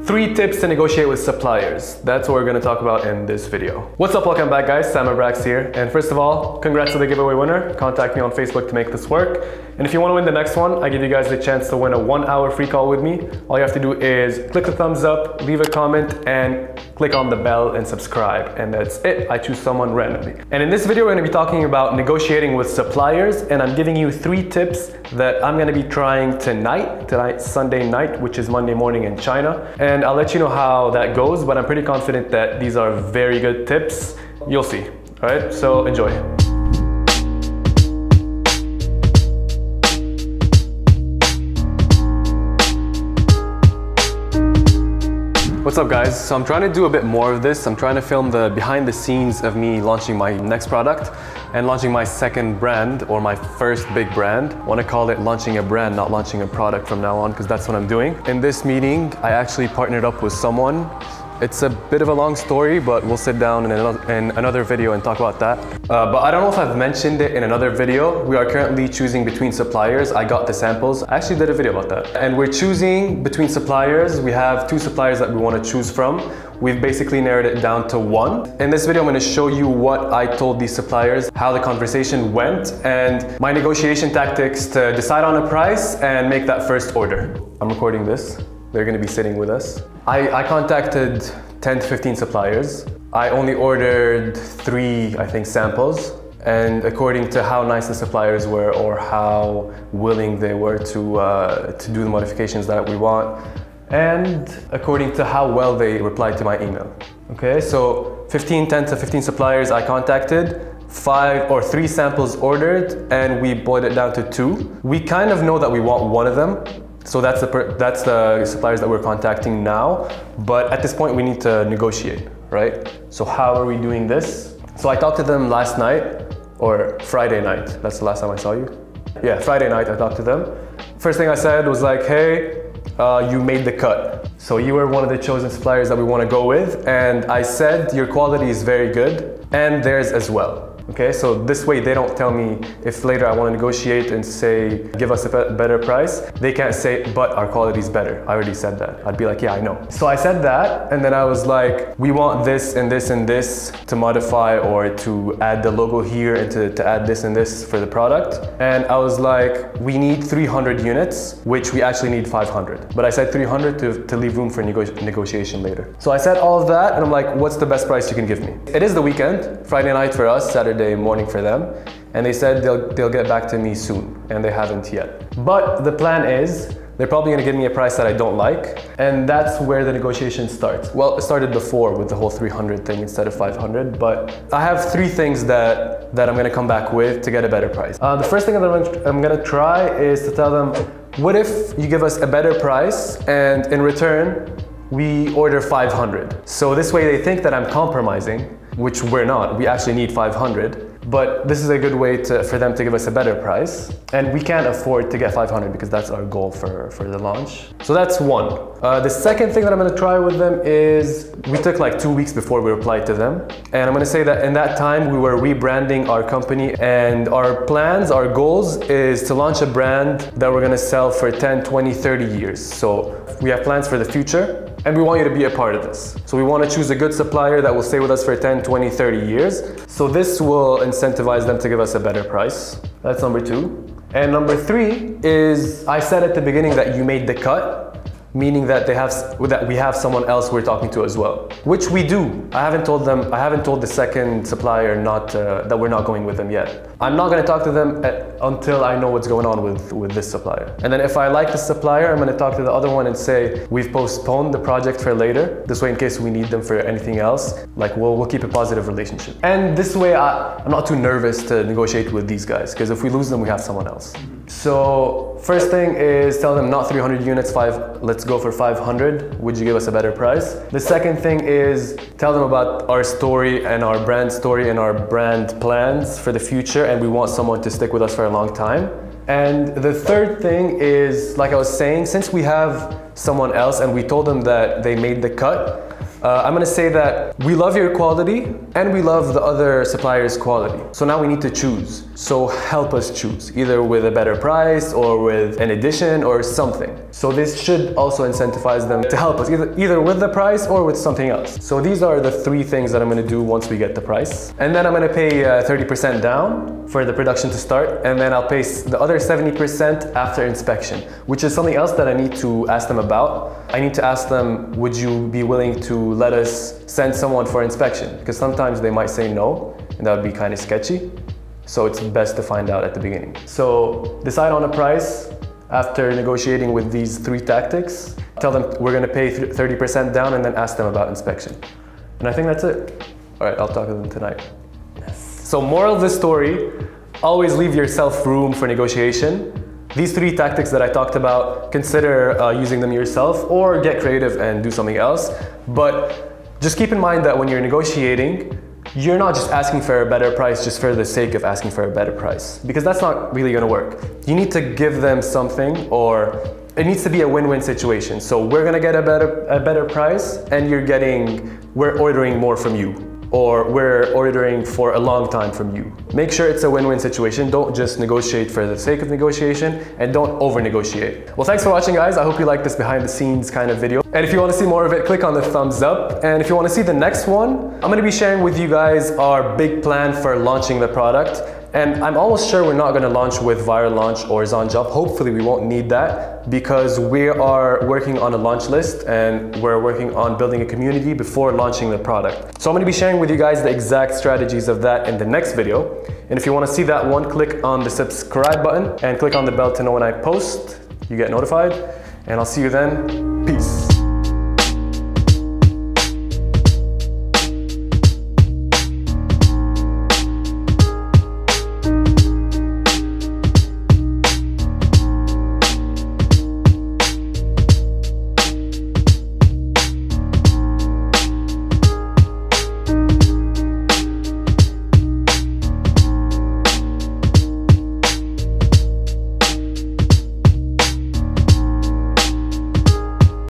3 tips to negotiate with suppliers. That's what we're going to talk about in this video. What's up, welcome back guys, Sam and Brax here. And first of all, congrats to the giveaway winner. Contact me on Facebook to make this work. And if you want to win the next one, I give you guys the chance to win a 1-hour free call with me. All you have to do is click the thumbs up, leave a comment, and click on the bell and subscribe. And that's it. I choose someone randomly. And in this video, we're going to be talking about negotiating with suppliers. And I'm giving you 3 tips that I'm going to be trying tonight, Sunday night, which is Monday morning in China. And I'll let you know how that goes, but I'm pretty confident that these are very good tips. You'll see. All right, so enjoy. What's up guys? So I'm trying to do a bit more of this. I'm trying to film the behind the scenes of me launching my next product and launching my second brand, or my first big brand. I want to call it launching a brand, not launching a product from now on, because that's what I'm doing. In this meeting, I actually partnered up with someone. It's a bit of a long story, but we'll sit down in another video and talk about that. But I don't know if I've mentioned it in another video. We are currently choosing between suppliers. I got the samples. I actually did a video about that. And we're choosing between suppliers. We have 2 suppliers that we want to choose from. We've basically narrowed it down to 1. In this video, I'm going to show you what I told these suppliers, how the conversation went, and my negotiation tactics to decide on a price and make that first order. I'm recording this. They're going to be sitting with us. I contacted 10 to 15 suppliers. I only ordered 3, I think, samples. And according to how nice the suppliers were or how willing they were to do the modifications that we want, and according to how well they replied to my email. Okay, so 10 to 15 suppliers I contacted, 3 samples ordered, and we boiled it down to 2. We kind of know that we want one of them. So that's the suppliers that we're contacting now. But at this point, we need to negotiate, right? So how are we doing this? So I talked to them last night, or Friday night. That's the last time I saw you. Yeah, Friday night I talked to them. First thing I said was like, hey, you made the cut. So you were one of the chosen suppliers that we want to go with. And I said, your quality is very good, and theirs as well. Okay, so this way they don't tell me if later I want to negotiate and say, give us a better price. They can't say, but our quality is better. I already said that. I'd be like, yeah, I know. So I said that, and then I was like, we want this and this and this to modify, or to add the logo here, and to add this and this for the product. And I was like, we need 300 units, which we actually need 500. But I said 300 to leave room for negotiation later. So I said all of that, and I'm like, what's the best price you can give me? It is the weekend, Friday night for us, Saturday morning for them, and they said they'll get back to me soon, and they haven't yet. But the plan is they're probably going to give me a price that I don't like, and that's where the negotiation starts. Well, it started before with the whole 300 thing instead of 500, but I have 3 things that I'm going to come back with to get a better price. The first thing that I'm going to try is to tell them, what if you give us a better price and in return we order 500? So this way they think that I'm compromising, which we're not. We actually need 500, but this is a good way for them to give us a better price. And we can't afford to get 500 because that's our goal for the launch. So that's 1. The second thing that I'm gonna try with them is, we took like 2 weeks before we replied to them. And I'm gonna say that in that time, we were rebranding our company, and our plans, our goals is to launch a brand that we're gonna sell for 10, 20, 30 years. So we have plans for the future, and we want you to be a part of this. So we want to choose a good supplier that will stay with us for 10, 20, 30 years. So this will incentivize them to give us a better price. That's number 2. And number 3 is, I said at the beginning that you made the cut, meaning that we have someone else we're talking to as well, which we do. I haven't told the second supplier that we're not going with them yet. I'm not going to talk to them until I know what's going on with this supplier. And then if I like the supplier, I'm going to talk to the other one and say, we've postponed the project for later. This way, in case we need them for anything else, like we'll keep a positive relationship. And this way, I'm not too nervous to negotiate with these guys, because if we lose them, we have someone else. So first thing is tell them not 300 units, let's go for 500. Would you give us a better price? The second thing is tell them about our story and our brand story and our brand plans for the future, and we want someone to stick with us for a long time. And the third thing is, like I was saying, since we have someone else and we told them that they made the cut, I'm gonna say that we love your quality and we love the other suppliers' quality. So now we need to choose. So help us choose, either with a better price or with an addition or something. So this should also incentivize them to help us, either with the price or with something else. So these are the 3 things that I'm gonna do once we get the price. And then I'm gonna pay 30% down for the production to start, and then I'll pay the other 70% after inspection, which is something else that I need to ask them about. I need to ask them, would you be willing to let us send someone for inspection? Because sometimes they might say no, and that would be kind of sketchy. So it's best to find out at the beginning. So decide on a price after negotiating with these 3 tactics. Tell them we're gonna pay 30% down, and then ask them about inspection. And I think that's it. All right, I'll talk to them tonight. Yes. So moral of the story, always leave yourself room for negotiation. These 3 tactics that I talked about, consider using them yourself or get creative and do something else. But just keep in mind that when you're negotiating, you're not just asking for a better price just for the sake of asking for a better price, because that's not really gonna work. You need to give them something, or it needs to be a win-win situation. So we're gonna get a better price, and we're ordering more from you, or we're ordering for a long time from you. Make sure it's a win-win situation. Don't just negotiate for the sake of negotiation, and don't over-negotiate. Well, thanks for watching, guys. I hope you like this behind the scenes kind of video. And if you want to see more of it, click on the thumbs up. And if you want to see the next one, I'm going to be sharing with you guys our big plan for launching the product. And I'm almost sure we're not going to launch with viral launch or ZonJump. Hopefully we won't need that, because we are working on a launch list and we're working on building a community before launching the product. So I'm going to be sharing with you guys the exact strategies of that in the next video. And if you want to see that one, click on the subscribe button and click on the bell to know when I post. You get notified, and I'll see you then.